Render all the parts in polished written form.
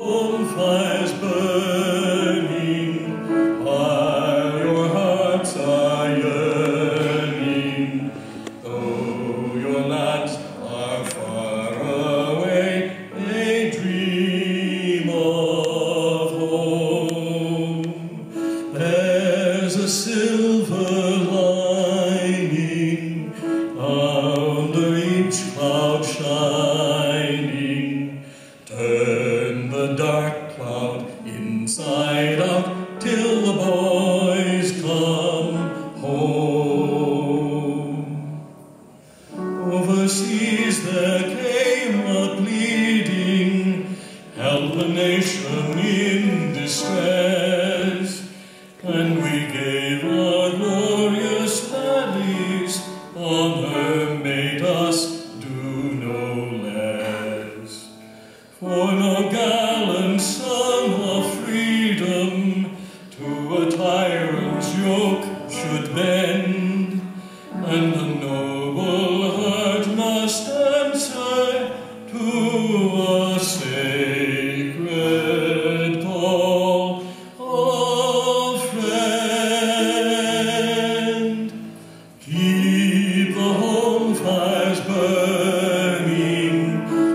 bonfires burning, while your hearts are yearning. Though your lands are far away, they dream of home. There's a silver lining under each cloud shining. Turn the dark cloud inside out till the boys come home. Overseas there came a pleading, help a nation in distress, and we gave our glorious laddies honor made us do no less. For no gallant son of freedom to a tyrant's yoke should bend, and the noble heart must answer to a sacred call of friend. Keep the home fires burning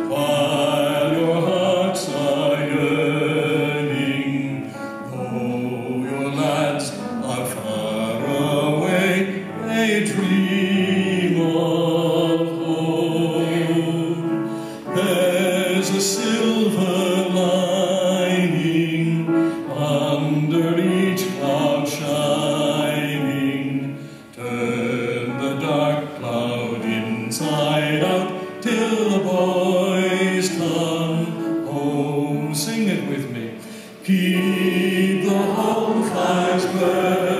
while your hearts are yearning. Though your lads are far away, they dream of home. There's a silver lining under each cloud shining. Turn the dark cloud inside out till the boys come home. Sing it with me. Keep the home fires burning.